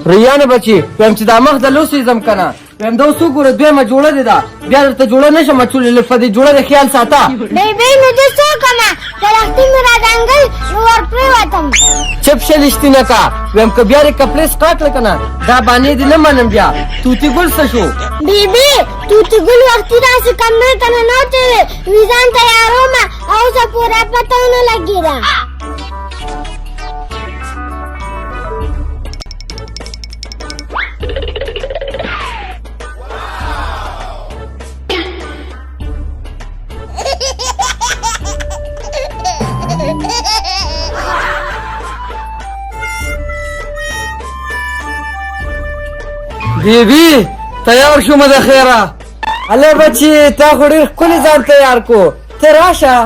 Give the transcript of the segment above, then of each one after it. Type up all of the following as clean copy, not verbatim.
ریانه بچي ویم چې دا مخ د لوسی زم کنه ویم دا اوس وګوره دویمه جوړه دې ده بیا درته جوړه نشم اچولی لږ په دې جوړه د خیال ساته بیبي نو زه څه وکړمه که لښتې مې راډنګل نو ورپرېوتم چپ شه رښتینه کا ویم که بیا دې کپړې سټارټ کړه که نه دا بانې دې نه منم بیا توتي ګل څه شو بیبي توتي ګل وختي داسې کمرې ته ننوتې وې وي ځان تیارومه او اوسه پوره پته ونه لګېده بیبي تیار شومه د خیره هلې بچي تا خو ډېر ښکلي ځان تیار کو ته راشه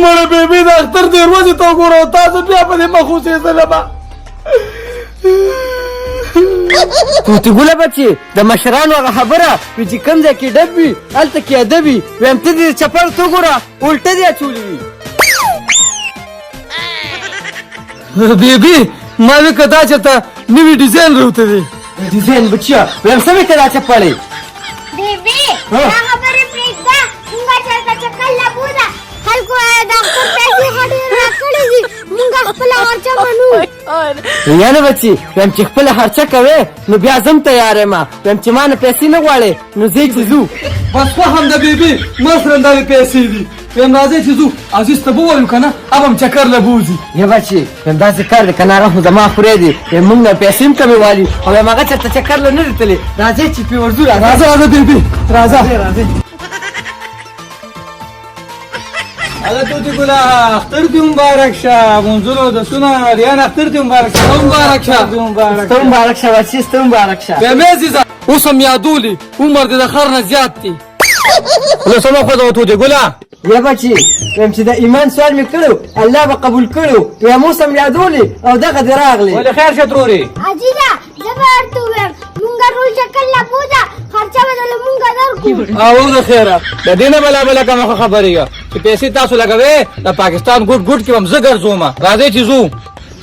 مړه بیبي د اختر دې ورځې ته وګوره او تاسو بیا په دې مخ اوسېدلمه توتي ګوله بچي د مشرانو هغه خبره وي چې کوم ځای کې ډب وي هلته کې ادب وي ویم ته دې چپړ ته وګوره الټه دې اچولي وي بیبي ما وی که دا چېرته نوي ډیزاین راوته دی ډیزاین بچیه ویم څه وې که دا چپړې بیبي دا خبرې پرېږده مونږ چېرته چکر لبوده خلکو د اختر پیسې ښه ډېر راکړې دي مونږ خپله خرچه منو یانه بچي ویم چې خپله خرچه کوې نو بیا زم تیار یم ویم چې ما نه پیسې نه غواړې نو ځئ چې ځو بس خو هم د بیبي مثلا دا پیسې دي ویم راځئ چې ځو عزیز ته به ووایو که نه اب هم چکر له بوځي یا بچي ویم داسې کار دی که نه هغه خو زما خورې دي ویم موږ نه پیسې هم کمې والي او ویم هغه چېرته چکر له نه دی تللی راځئ چې پرې ورځو راځه بیبي راځه هله توتي ګله اختر دې مبارک شه منځونو دسونه ریان اختر دې مبارک شه مبارک شه سته مبارک شه بچي سته مبارک شه بیا مې عزیزه اوس هم یادولي عمر دې د خر نه زیات دی له سمه خو ته توتي ګله یا بچي ویم چې د ایمان سوال مې کړو الله به قبول کړو ویم اوس هم یادولي او دغه دې راغلی ولې خیر شه ترورې عزیزه زه به ورته ووایم مونږ ټول چکر لبوده خرچه به دله مونږ درکړو او د خیره د دې نه بله کومه خبرې ده چې پیسې تاسو لګوئ د پاکستان ګوټ کې به هم زه ګرځوم راځئ چې ځو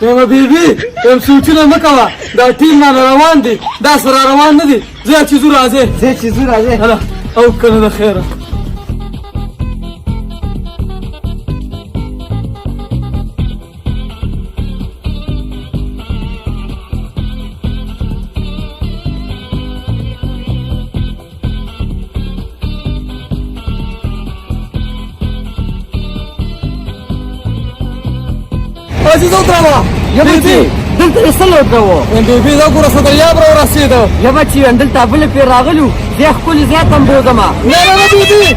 ویم بیبي ویم سوچونه مه کوه دا ټیم را روان دي دا سره روان نه دي ځه چې ځو راځئ ځئ چې ځو راځئ هله او کنه د خیره عزیز ودرېږه یا بچي دلته یې څه لوټ کوو بیبي دا ګوره صدریاب را ورسېده یا بچي ویم دلته بلې پرې راغلو بیا ښکلي زیات هم بوځمه نه بیبي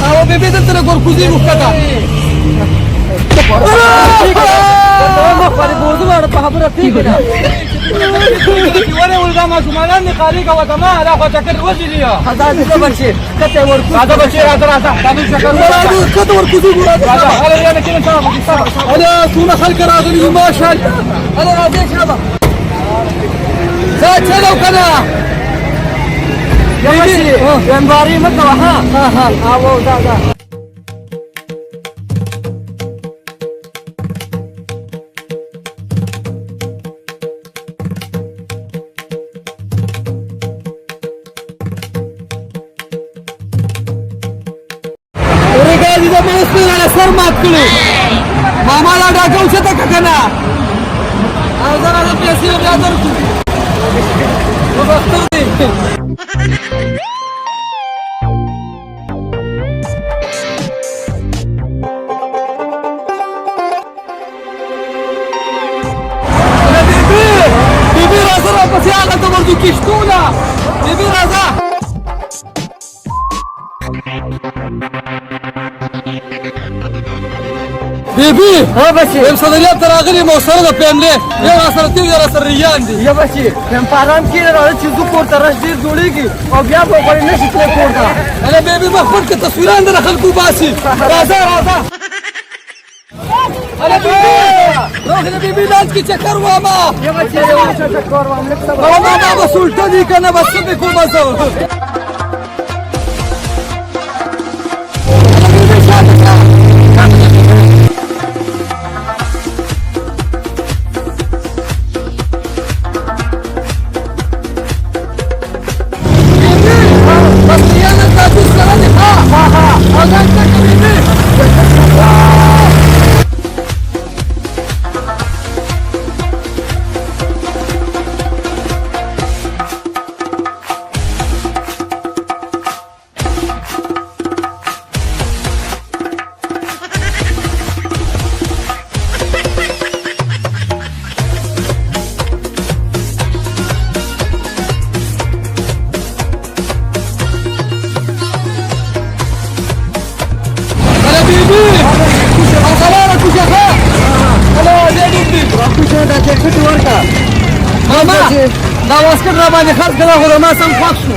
او بیبي دلته نه ګورکوزي وښکته په خبره پرېږدې ده ولې ولدا ماشومانان دې خالي کوه که ما دا خو چکر وځلي دا ځه بچي ښکته یې ورکوز راځه بچې راځه دا مې چکر ښکته ورکوزي راځه هله ریانه کینه هله څونه خلک راغلي دي ماشاءالله هله راځئ شابه ځه چلو که نه یا بچي ویم باري مه کوه ها او دا د منسپل را سر مات کړو ماما لا ډاکه اوچته که که نه او زه راځه پیسې بیا درکړو نو بختو دی بیبي راځه راپسې هغلته ورځو کښتونه بیبي راځه بیبي ها بچي یم صدریاب ته راغلي یم او سره د فیملې یو راسره تیو یو راسره ریان دي یا بچي ویم په ارام کښېنه راځه چې ځو کور ته رش ډېر جوړېږي او بیا به غوړې نه شي تللی کور ته هله بیبي مخ پټ که تصویران د خلکو باسي راځه هله بیبي راغله بیبي لاس کې چکر واما یا بچي یو چکر واما لږ صبر ماما بس الټه دي که نه بس څه پې کومه زه جاکټ ورکړه ماما دا واسکټ را باندې خرڅ کړه خو ما سم خوښ شو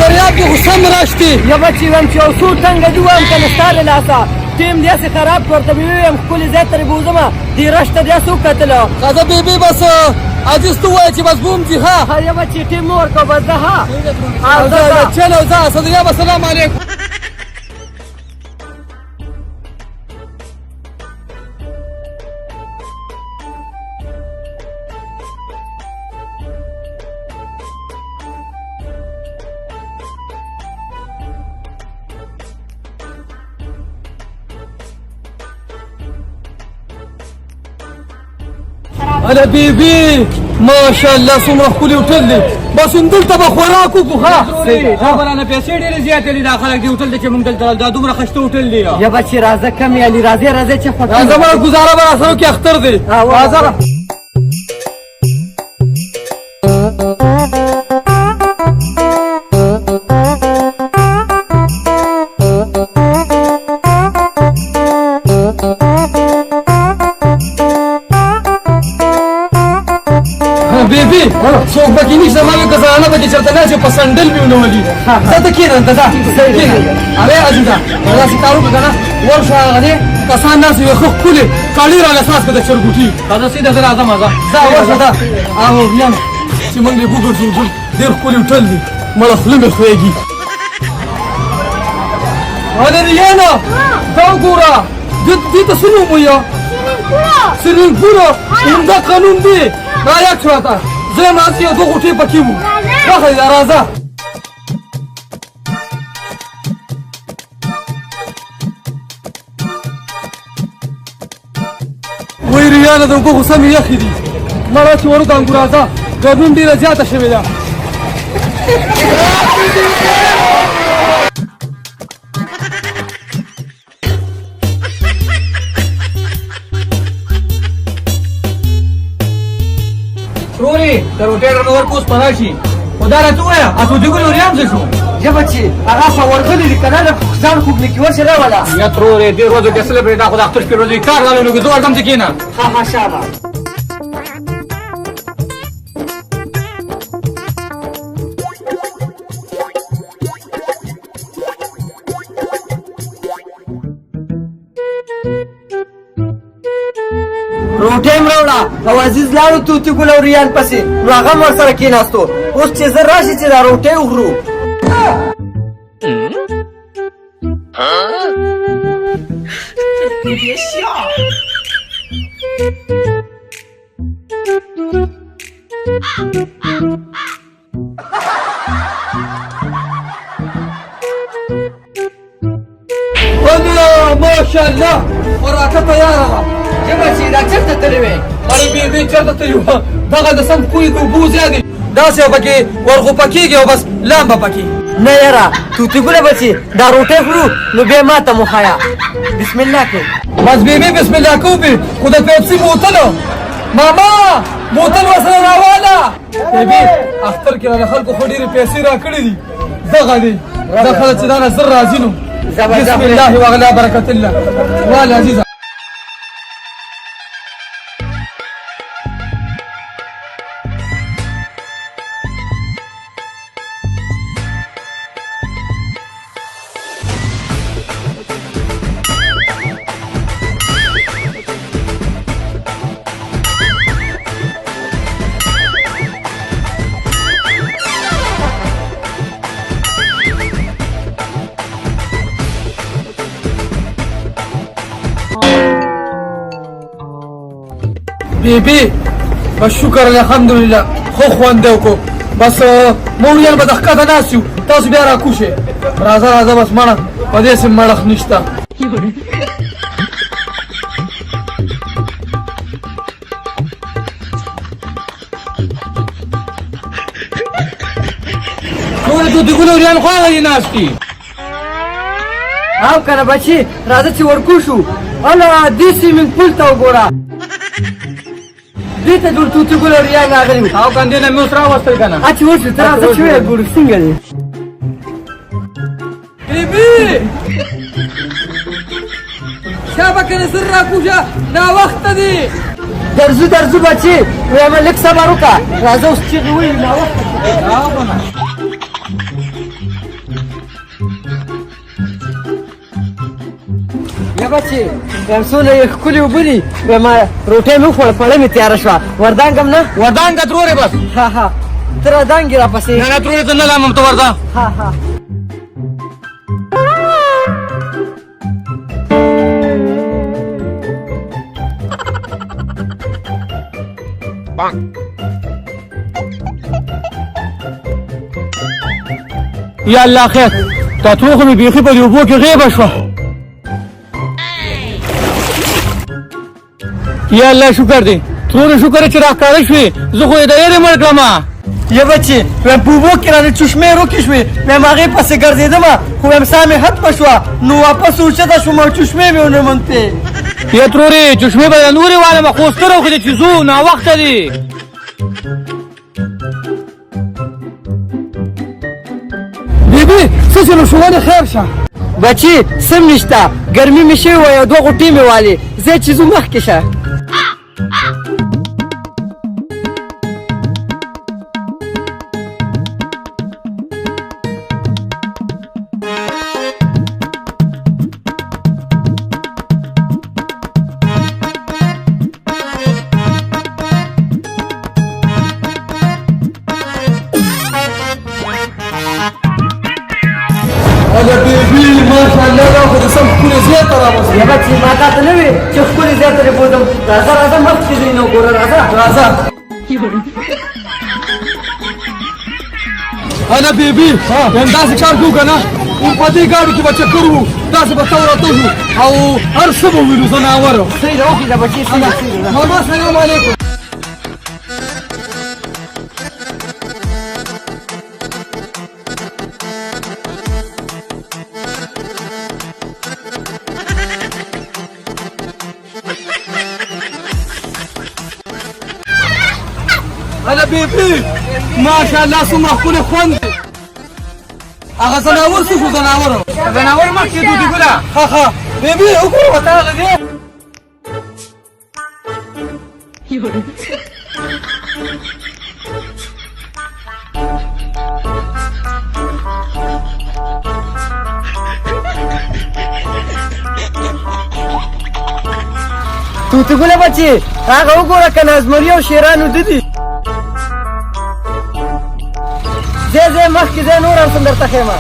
دریاب کې غصه مې راشتې یا بچي ویم چې یو څو ټنګه دي ویم که نه ستا له لاسه ټیم داسې خراب کړ ورته مې وویم ښکلې ځای ته بوځمه دې رش ته داسې وکتله قاضه بیبي بس عزیز تو وایه چې بس بوم ځي ها یا بچي ټیم مه ورکوه بس ده ها چلو ځه صدریاب السلام علیکم انا بیبي ماشاءالله څومره ښکلي هوټل دی بس همدلته به خوراک وکړو ښه خبرانه پیسې ډېرې زیاتې دي دا خلک دې هوټل ته چې موږ دلته دا دومره ښایسته هوټل دی یا بچي راځه کم یالي راځې چې خوښ زما ګزاره به راسره وکړي اختر دی راځه بیبي څوک پکې نشته ما وی که زنانه پکې چېرته نه چې په سنډل مې ونه ولي دلته کښېنه دلته کښېنه هغې عزیزه داسې کار وکړه که نه ورشه هغه دې کسان داسې وي ښه ښکلې کاڼي رانه خلاص کړه د چرګوټي راځه سیده زه راځم ځه ورشه ده او بیا چې موږ یې وګرځو هوټل ډېر ښکلي هوټل دی مړه خوله مې خوږي هلې ریانه دا وګوره دې ته څه نوم وایه سرینګ پوره همدا قانون دی دا یک شو راته زه یم هسې یو دوه غوټې پکې وو راښه دا راځه وایي ریانه د اوبو غوسه مې یخې دي مړه چې ورودانګو راځه ګډون ډېره زیاته شوې ده تروري تر هوټل نور کوس پناه شي خو دا راته ووایه اتو دګل وریان څه شو یا بچي هغه خو ورغلي دي که نه د ځان خوږ نه کې ورشه راوله یا ترورې دې ورځو کې اصله پرې دا خو د اختر شپې ورځې کار راغلی نو که زه ورځم چې کښېنه ها شابه روټۍ م راوړه او عزیز لاړو توتي ګل او ریان پسې نو هغه هم ورسره کېناستو اوس چې زه راشي چې دا روټۍ وخورو ماشاءالله خوراکه تیاره وه یا بچي دا چېرته تللی وې ارې بیبي چېرته تللي وه دغه د سم خوی د اوبو ځای دی داسې به پکې ورغوپه کېږي او بس لام به پکې نه یاره توتي ګله بچي دا روټۍ خورو نو بیا ما ته مخایه بسم الله کوي بس بیبي بسم الله کوو بې خو د پیپسي بوتلو ماما بوتل ورسره راواله بیبي اختر کې را د خلکو خو ډېرې پیسې را کړې دي دغه دی دا خلک چې دا نه زر راځي نو بسم الله وغلا برکت الله وال عزیزه بیبي بس شکر الحمدلله خو خوند دی وکړو بس موریان به د ښکته ناست یو تاسو بیا راکوشئ راځه راځه بس مړه په دې سې مړښ نشته ټولې توتي ګل وریان خو هغه دي ناست دي او کنه بچي راځه چې ورکو شو الا دې سیمینګ پول ته وګوره دې ته ټول توتي ګل ریا راغلي او کاندې نه مې اوس راوستل کنه اچ ورته تر راځه چې ګور څنګه دی بیبي شابه کنه سر را کوجا نا وخت دی درځو بچي وایم لیک صبر وکړه راځه اوس چې وی لا وخت یا بچي څونه یې ښکلي اوبه دي وایم روټۍ مې وخوړه پړه مې تیاره شوه وردانګم نه ودانګه ترورې بس ها ته ردانګې راپسې نه نه ترورې ته نه لامم ته ورځه ها یا الله خیر تا تو خو مې بیخي په دې اوبو کې غیبه شوه یا الله شکر دی ترورې شکر چې راښکاره شوې زه خو یې د یېرې مړ کړم یا بچي وایم په اوبو کې رانه چشمې روکې شوې وایم هغې پسې ګرځېدم خو وایم ساه مې ختمه شوه نو واپس اوچته شوم او چشمې مې ونه موندې یا ترورې چشمې به د نورې والمه خو ستره وخېدې چې ځو ناوخته دی بیبي څه چې نو شوونه خیر شه بچي سم نشته ګرمي مې شوې وه یو دوه غوټې مې والې زه چې ځو مخکې شه اله بیبي ماشاءالله دا خو دې سم ښکلې ځای ته راوستې یا بچي ما تا ته نه وې چې ښکلې ځای ته دې بوځم راځه مخکې ځئ نو ګوره راځه اله بیبي وایم داسې کار کوو که نه په دې ګاډو کې به چکر وو داسې به تو راته شو او هر څه به وینو ځناوره صحیح ده وکړه بچي صحیح ده ماما سلام علیکم اله بیبي ماشاءالله څومره ښکلی خوند دی هغه ځناور څه شو ځناوره ځناور مخکې دوتي ګله ها بیبي وګوره ورته هغه دی توتي ګله بچي هغه وګوره که نه زمري او شیرانو ده دي ځای مخکې ځای نور هم سم درته ښیمه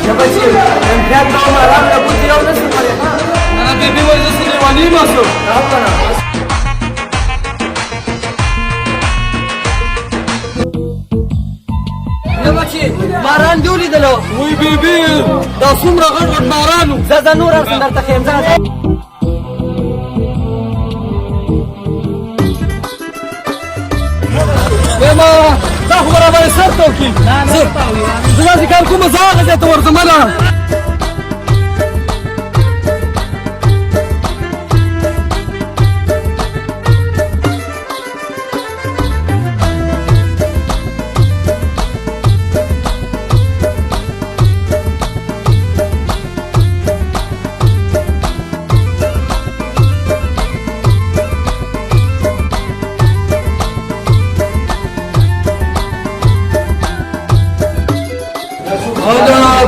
یا بچي امتحان کوم آرام له بوتې یو نه شم کولی نه بیبي وایي زه سلیماني یم هسو او که نه یا بچي باران دې ولیدلو وای بیبي دا څومره غټ غټ باران و ځه نور هم سم درته ښیم ځه وایم دا خو به راباندې سر ته وکړي زه داسې کار کوم زه هغه ځای ته ورځم نه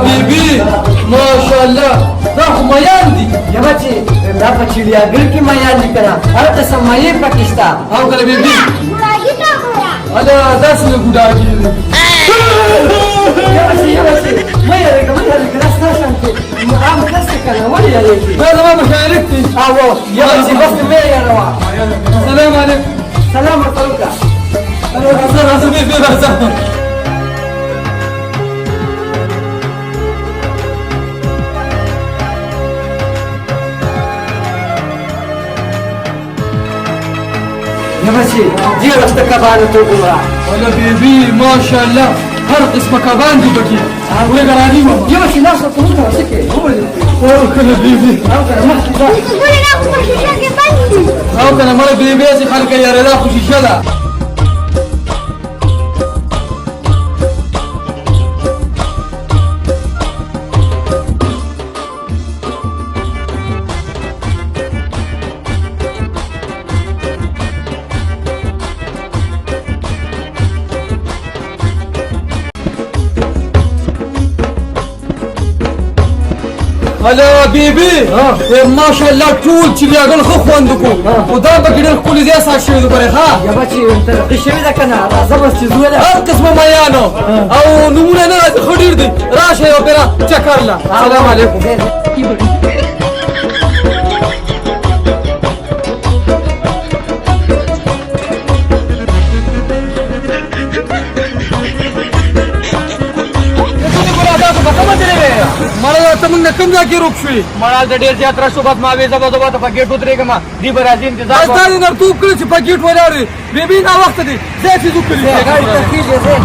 بیبي ماشاءالله دا خو میان دي یا بچي دا په چړیاګر کې میان دي که نه هر قسم مایې پکې شته او که نه بیبي बुराई का बुरा اله داسې نه ګوډاګي ما يلقى لا استنى عم خسك انا ولا يلقى هذا ما مشاركتي. يا بس بس ما يا رواه. السلام عليكم. سلام عليكم. انا في بهزة. يا بس دي استكبانه تقولها. ولا بيبي ما شاء الله هر قسم كبان دي بكي. ولا قراني ماما. يا بس لا تقولها سكه هو اللي كنا بيبي. او كان ما يقول انا اخو شيشه بنتي. او كنا مال بيبي زي خلق يا رضا خوشي شلا. هلا بيبي ما شاء الله طول چلیاګل خو خوندکو خدا بګډل کول دي اساس شوی دوباره ها يا بچي انت قشوي ده كان زبر تزول هر قسمه میانو او نمونه نه خډیر دي راشه یو پیرا چکر لا سلام علیکم مړه ته موږ کوم ځای کې روک شوې مړه د ډېر زیات راشو بس ما وې زبا زبا ته پکېټ ودرېږم دی به راځي انتظار دا دې نرتوب کړی چې پکېټ ولاړې بیبي نا وخت دی ځای چې زو کړی غاړي تخیل زين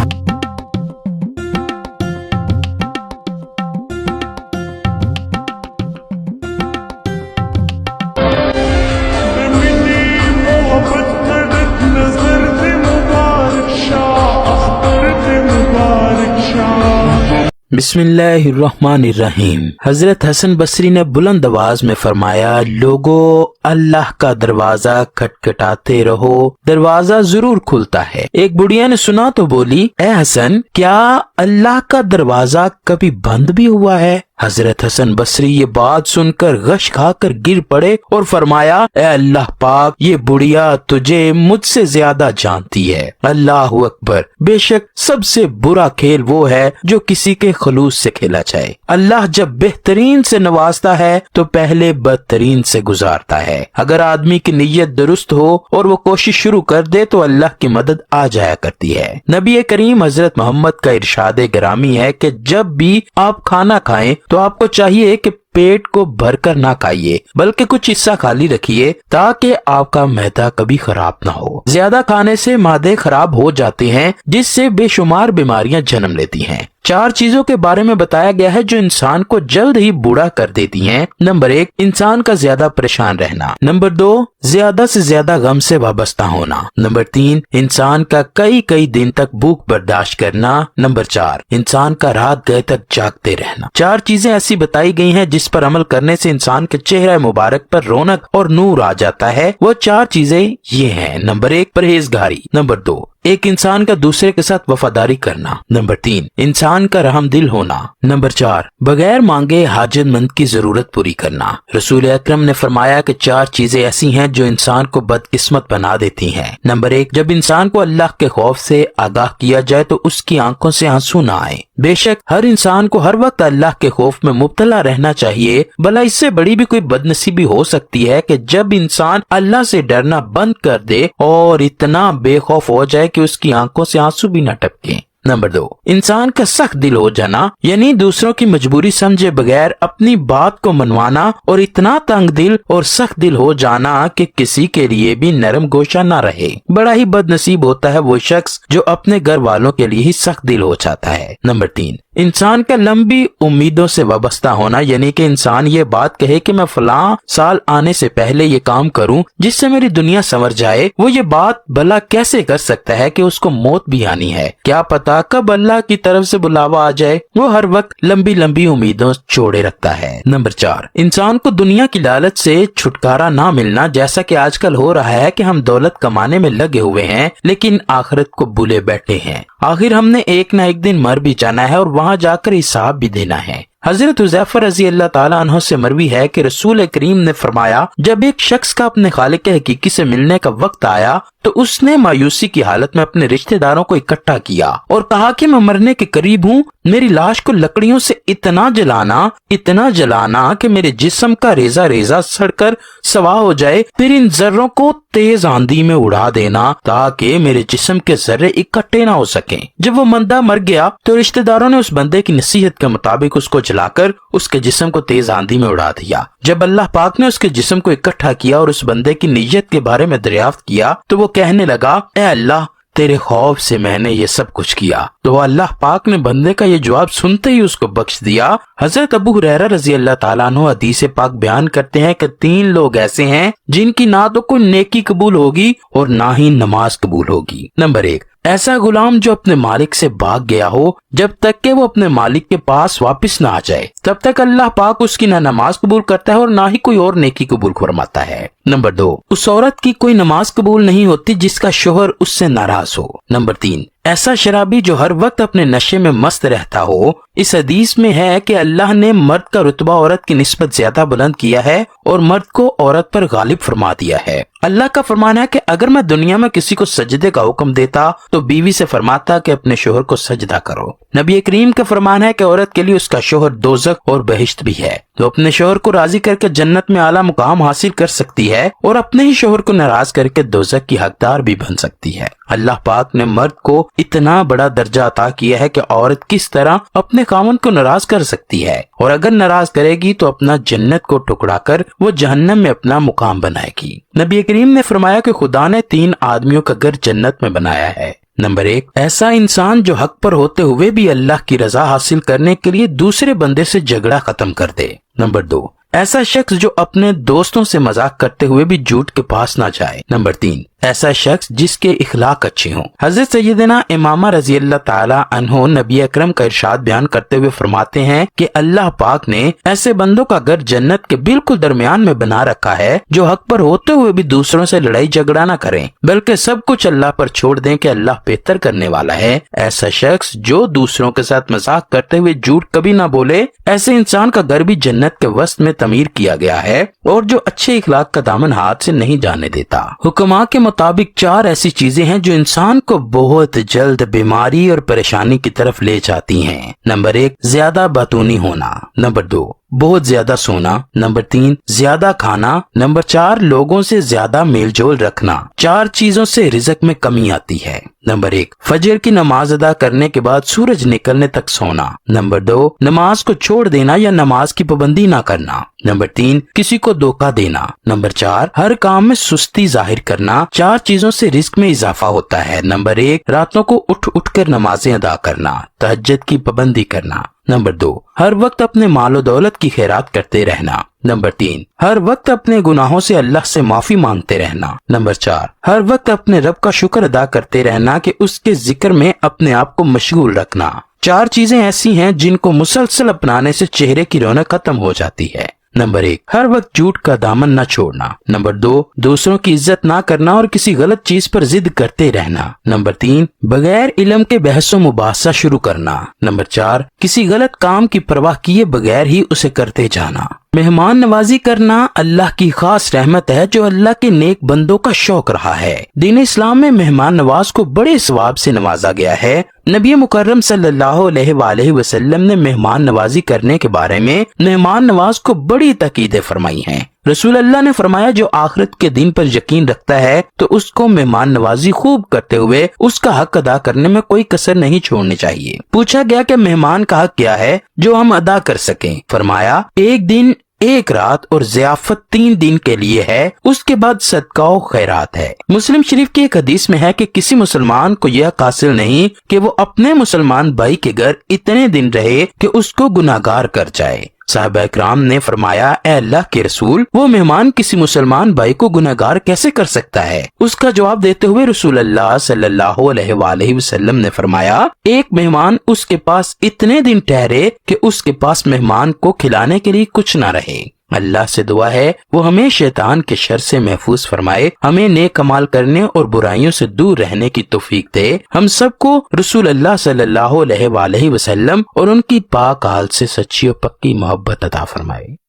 बिस्मिल्लाहिर्रहमानिर्रहीम। हजरत हसन बसरी ने बुलंद आवाज में फरमाया, लोगो अल्लाह का दरवाजा खटखटाते रहो, दरवाजा जरूर खुलता है। एक बुढ़िया ने सुना तो बोली, ए हसन, क्या अल्लाह का दरवाजा कभी बंद भी हुआ है? हजरत हसन बसरी ये बात सुनकर गश खाकर गिर पड़े और फरमाया, ए अल्लाह पाक, ये बुढ़िया तुझे मुझसे ज्यादा जानती है। अल्लाह अकबर, बेशक सबसे बुरा खेल वो है जो किसी के खलूस से खेला जाए। अल्लाह जब बेहतरीन से नवाजता है तो पहले बदतरीन से गुजारता है। अगर आदमी की नीयत दुरुस्त हो और वो कोशिश शुरू कर दे तो अल्लाह की मदद आ जाया करती है। नबी करीम हजरत मोहम्मद का इरशाद गिरामी है कि जब भी आप खाना खाएं तो आपको चाहिए कि पेट को भरकर ना खाइए, बल्कि कुछ हिस्सा खाली रखिए ताकि आपका मैदा कभी खराब ना हो। ज्यादा खाने से मादे खराब हो जाते हैं, जिससे बेशुमार बीमारियां जन्म लेती हैं। 4 चीजों के बारे में बताया गया है जो इंसान को जल्द ही बूढ़ा कर देती हैं। नंबर 1, इंसान का ज्यादा परेशान रहना। नंबर 2, ज्यादा से ज्यादा गम से वाबस्ता होना। नंबर 3, इंसान का कई दिन तक भूख बर्दाश्त करना। नंबर 4, इंसान का रात गए तक जागते रहना। 4 चीजें ऐसी बताई गई हैं जिस पर अमल करने से इंसान के चेहरे मुबारक पर रौनक और नूर आ जाता है। वो 4 चीजें ये हैं। नंबर 1, परहेजगारी। नंबर 2, एक इंसान का दूसरे के साथ वफादारी करना। नंबर 3, इंसान का रहम दिल होना। नंबर 4, बगैर मांगे हाजतमंद की जरूरत पूरी करना। रसूल अकरम ने फरमाया कि 4 चीजें ऐसी हैं जो इंसान को बदकिस्मत बना देती हैं। नंबर 1, जब इंसान को अल्लाह के खौफ से आगाह किया जाए तो उसकी आंखों से आंसू न आए। बेशक हर इंसान को हर वक्त अल्लाह के खौफ में मुब्तला रहना चाहिए, भला इससे बड़ी भी कोई बदनसीबी हो सकती है कि जब इंसान अल्लाह से डरना बंद कर दे और इतना बेखौफ हो जाए कि उसकी आंखों से आंसू भी न टपके। नंबर 2, इंसान का सख्त दिल हो जाना, यानी दूसरों की मजबूरी समझे बगैर अपनी बात को मनवाना और इतना तंग दिल और सख्त दिल हो जाना कि किसी के लिए भी नरम गोशा न रहे। बड़ा ही बदनसीब होता है वो शख्स जो अपने घर वालों के लिए ही सख्त दिल हो जाता है। नंबर 3, इंसान का लंबी उम्मीदों से वाबस्ता होना, यानी कि इंसान ये बात कहे कि मैं फलां साल आने से पहले ये काम करूं जिससे मेरी दुनिया संवर जाए। वो ये बात भला कैसे कर सकता है कि उसको मौत भी आनी है, क्या पता कब अल्लाह की तरफ से बुलावा आ जाए। वो हर वक्त लंबी लंबी उम्मीदों छोड़े रखता है। नंबर 4, इंसान को दुनिया की लालच से छुटकारा ना मिलना, जैसा कि आजकल हो रहा है कि हम दौलत कमाने में लगे हुए हैं लेकिन आखिरत को भूले बैठे हैं। आखिर हमने एक न एक दिन मर भी जाना है और वहाँ जाकर हिसाब भी देना है। حضرت حذیفہ رضی اللہ تعالیٰ عنہ سے مروی ہے کہ رسول کریم نے فرمایا جب ایک شخص کا اپنے خالق حقیقی سے ملنے کا وقت آیا تو اس نے مایوسی کی حالت میں اپنے رشتہ داروں کو اکٹھا کیا اور کہا کہ میں مرنے کے قریب ہوں، میری لاش کو لکڑیوں سے اتنا جلانا کہ میرے جسم کا ریزہ ریزہ سڑ کر سوا ہو جائے، پھر ان ذروں کو تیز آندھی میں اڑا دینا تاکہ میرے جسم کے ذرے اکٹھے نہ ہو سکیں۔ جب وہ بندہ مر گیا تو رشتہ داروں نے اس بندے کی نصیحت کے مطابق اس کو جلا کر اس کے جسم کو تیز آندھی میں اڑا دیا۔ جب اللہ پاک نے اس کے جسم کو اکٹھا کیا اور اس بندے کی نیت کے بارے میں دریافت کیا تو وہ کہنے لگا، اے اللہ، تیرے خوف سے میں نے یہ سب کچھ کیا۔ تو اللہ پاک نے بندے کا یہ جواب سنتے ہی اس کو بخش دیا۔ حضرت ابو ہریرہ رضی اللہ تعالیٰ عنہ حدیث پاک بیان کرتے ہیں کہ 3 لوگ ایسے ہیں جن کی نہ تو کوئی نیکی قبول ہوگی اور نہ ہی نماز قبول ہوگی۔ نمبر 1، ایسا غلام جو اپنے مالک سے بھاگ گیا ہو جب تک کہ وہ اپنے مالک کے پاس واپس نہ آ جائے، تب تک اللہ پاک اس کی نہ نماز قبول کرتا ہے اور نہ ہی کوئی اور نیکی قبول فرماتا ہے۔ نمبر 2، اس عورت کی کوئی نماز قبول نہیں ہوتی جس کا شوہر اس سے ناراض ہو۔ نمبر 3، ایسا شرابی جو ہر وقت اپنے نشے میں مست رہتا ہو۔ اس حدیث میں ہے کہ اللہ نے مرد کا رتبہ عورت کی نسبت زیادہ بلند کیا ہے اور مرد کو عورت پر غالب فرما دیا ہے۔ اللہ کا فرمان ہے کہ اگر میں دنیا میں کسی کو سجدے کا حکم دیتا تو بیوی سے فرماتا کہ اپنے شوہر کو سجدہ کرو۔ نبی کریم کا فرمان ہے کہ عورت کے لیے اس کا شوہر دوزخ اور بہشت بھی ہے، تو اپنے شوہر کو راضی کر کے جنت میں اعلیٰ مقام حاصل کر سکتی ہے اور اپنے ہی شوہر کو ناراض کر کے دوزخ کی حقدار بھی بن سکتی ہے۔ اللہ پاک نے مرد کو اتنا بڑا درجہ عطا کیا ہے کہ عورت کس طرح اپنے خاوند کو ناراض کر سکتی ہے، اور اگر ناراض کرے گی تو اپنا جنت کو ٹکڑا کر وہ جہنم میں اپنا مقام بنائے گی۔ نبی کریم نے فرمایا کہ خدا نے 3 آدمیوں کا گھر جنت میں بنایا ہے۔ نمبر 1، ایسا انسان جو حق پر ہوتے ہوئے بھی اللہ کی رضا حاصل کرنے کے لیے دوسرے بندے سے جھگڑا ختم کر دے۔ نمبر 2، ایسا شخص جو اپنے دوستوں سے مذاق کرتے ہوئے بھی جھوٹ کے پاس نہ جائے۔ نمبر 3، ایسا شخص جس کے اخلاق اچھے ہوں۔ حضرت سیدنا امامہ رضی اللہ تعالی عنہ نبی اکرم کا ارشاد بیان کرتے ہوئے فرماتے ہیں کہ اللہ پاک نے ایسے بندوں کا گھر جنت کے بالکل درمیان میں بنا رکھا ہے جو حق پر ہوتے ہوئے بھی دوسروں سے لڑائی جھگڑا نہ کریں بلکہ سب کچھ اللہ پر چھوڑ دیں کہ اللہ بہتر کرنے والا ہے۔ ایسا شخص جو دوسروں کے ساتھ مذاق کرتے ہوئے جھوٹ کبھی نہ بولے، ایسے انسان کا گھر بھی جنت کے وسط میں تعمیر کیا گیا ہے، اور جو اچھے اخلاق کا دامن ہاتھ سے نہیں جانے دیتا۔ حکماء کے مطابق 4 ایسی چیزیں ہیں جو انسان کو بہت جلد بیماری اور پریشانی کی طرف لے جاتی ہیں۔ نمبر 1، زیادہ باتونی ہونا۔ نمبر 2، بہت زیادہ سونا۔ نمبر 3، زیادہ کھانا۔ نمبر 4، لوگوں سے زیادہ میل جول رکھنا۔ 4 چیزوں سے رزق میں کمی آتی ہے۔ نمبر 1، فجر کی نماز ادا کرنے کے بعد سورج نکلنے تک سونا۔ نمبر 2، نماز کو چھوڑ دینا یا نماز کی پابندی نہ کرنا۔ نمبر 3، کسی کو دھوکہ دینا۔ نمبر 4، ہر کام میں سستی ظاہر کرنا۔ 4 چیزوں سے رزق میں اضافہ ہوتا ہے۔ نمبر 1، راتوں کو اٹھ کر نمازیں ادا کرنا، تہجد کی پابندی کرنا۔ نمبر 2، ہر وقت اپنے مال و دولت کی خیرات کرتے رہنا۔ نمبر 3، ہر وقت اپنے گناہوں سے اللہ سے معافی مانگتے رہنا۔ نمبر 4، ہر وقت اپنے رب کا شکر ادا کرتے رہنا کہ اس کے ذکر میں اپنے آپ کو مشغول رکھنا۔ 4 چیزیں ایسی ہیں جن کو مسلسل اپنانے سے چہرے کی رونق ختم ہو جاتی ہے۔ نمبر 1، ہر وقت جھوٹ کا دامن نہ چھوڑنا۔ نمبر 2، دوسروں کی عزت نہ کرنا اور کسی غلط چیز پر ضد کرتے رہنا۔ نمبر 3، بغیر علم کے بحث و مباحثہ شروع کرنا۔ نمبر 4، کسی غلط کام کی پرواہ کیے بغیر ہی اسے کرتے جانا۔ مہمان نوازی کرنا اللہ کی خاص رحمت ہے جو اللہ کے نیک بندوں کا شوق رہا ہے۔ دین اسلام میں مہمان نواز کو بڑے ثواب سے نوازا گیا ہے۔ نبی مکرم صلی اللہ علیہ وآلہ وسلم نے مہمان نوازی کرنے کے بارے میں مہمان نواز کو بڑی تاکیدیں فرمائی ہیں۔ رسول اللہ نے فرمایا جو آخرت کے دن پر یقین رکھتا ہے تو اس کو مہمان نوازی خوب کرتے ہوئے اس کا حق ادا کرنے میں کوئی کسر نہیں چھوڑنی چاہیے۔ پوچھا گیا کہ مہمان کا حق کیا ہے جو ہم ادا کر سکیں؟ فرمایا 1 دن 1 رات اور ضیافت 3 دن کے لیے ہے، اس کے بعد صدقہ و خیرات ہے۔ مسلم شریف کی ایک حدیث میں ہے کہ کسی مسلمان کو یہ حاصل نہیں کہ وہ اپنے مسلمان بھائی کے گھر اتنے دن رہے کہ اس کو گناہگار کر جائے۔ صحابہ اکرام نے فرمایا اے اللہ کے رسول، وہ مہمان کسی مسلمان بھائی کو گناہگار کیسے کر سکتا ہے؟ اس کا جواب دیتے ہوئے رسول اللہ صلی اللہ علیہ وآلہ وسلم نے فرمایا ایک مہمان اس کے پاس اتنے دن ٹھہرے کہ اس کے پاس مہمان کو کھلانے کے لیے کچھ نہ رہے۔ اللہ سے دعا ہے وہ ہمیں شیطان کے شر سے محفوظ فرمائے، ہمیں نیک عمال کرنے اور برائیوں سے دور رہنے کی توفیق دے، ہم سب کو رسول اللہ صلی اللہ علیہ وآلہ وسلم اور ان کی پاک آل سے سچی اور پکی محبت عطا فرمائے۔